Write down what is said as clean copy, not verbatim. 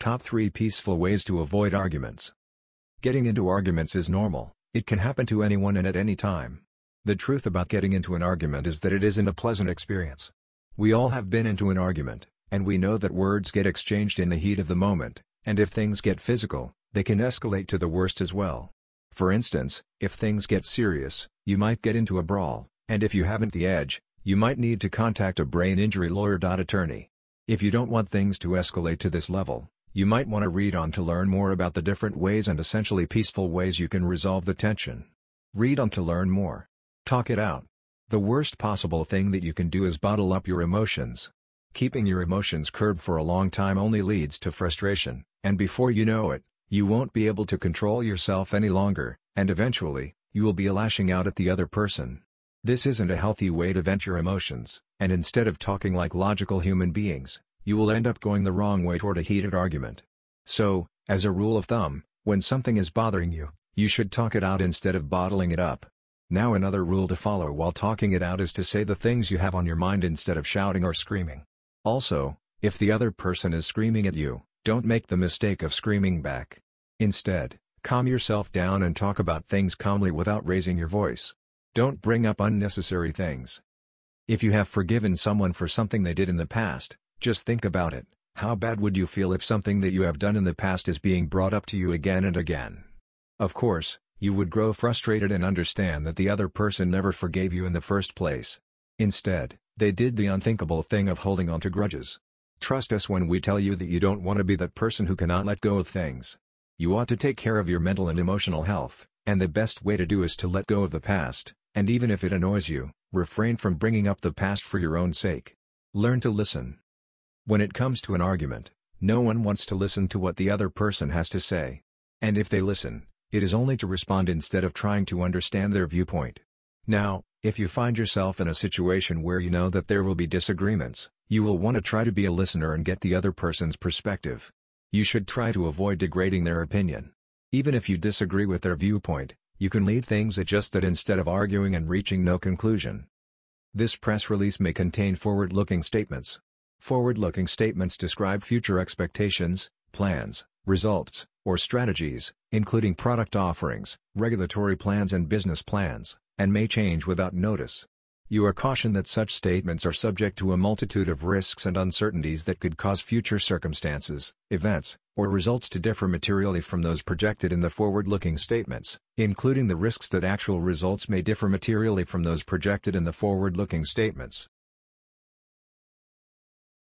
Top 3 Peaceful Ways to Avoid Arguments. Getting into arguments is normal, it can happen to anyone and at any time. The truth about getting into an argument is that it isn't a pleasant experience. We all have been into an argument, and we know that words get exchanged in the heat of the moment, and if things get physical, they can escalate to the worst as well. For instance, if things get serious, you might get into a brawl, and if you haven't the edge, you might need to contact a braininjurylawyer.attorney. If you don't want things to escalate to this level, you might want to read on to learn more about the different ways and essentially peaceful ways you can resolve the tension. Read on to learn more. Talk it out. The worst possible thing that you can do is bottle up your emotions. Keeping your emotions curbed for a long time only leads to frustration, and before you know it, you won't be able to control yourself any longer, and eventually, you will be lashing out at the other person. This isn't a healthy way to vent your emotions, and instead of talking like logical human beings, you will end up going the wrong way toward a heated argument. So, as a rule of thumb, when something is bothering you, you should talk it out instead of bottling it up. Now another rule to follow while talking it out is to say the things you have on your mind instead of shouting or screaming. Also, if the other person is screaming at you, don't make the mistake of screaming back. Instead, calm yourself down and talk about things calmly without raising your voice. Don't bring up unnecessary things. If you have forgiven someone for something they did in the past, just think about it. How bad would you feel if something that you have done in the past is being brought up to you again and again? Of course, you would grow frustrated and understand that the other person never forgave you in the first place. Instead, they did the unthinkable thing of holding on to grudges. Trust us when we tell you that you don't want to be that person who cannot let go of things. You ought to take care of your mental and emotional health, and the best way to do is to let go of the past, and even if it annoys you, refrain from bringing up the past for your own sake. Learn to listen. When it comes to an argument, no one wants to listen to what the other person has to say. And if they listen, it is only to respond instead of trying to understand their viewpoint. Now, if you find yourself in a situation where you know that there will be disagreements, you will want to try to be a listener and get the other person's perspective. You should try to avoid degrading their opinion. Even if you disagree with their viewpoint, you can leave things at just that instead of arguing and reaching no conclusion. This press release may contain forward-looking statements. Forward-looking statements describe future expectations, plans, results, or strategies, including product offerings, regulatory plans and business plans, and may change without notice. You are cautioned that such statements are subject to a multitude of risks and uncertainties that could cause future circumstances, events, or results to differ materially from those projected in the forward-looking statements, including the risks that actual results may differ materially from those projected in the forward-looking statements.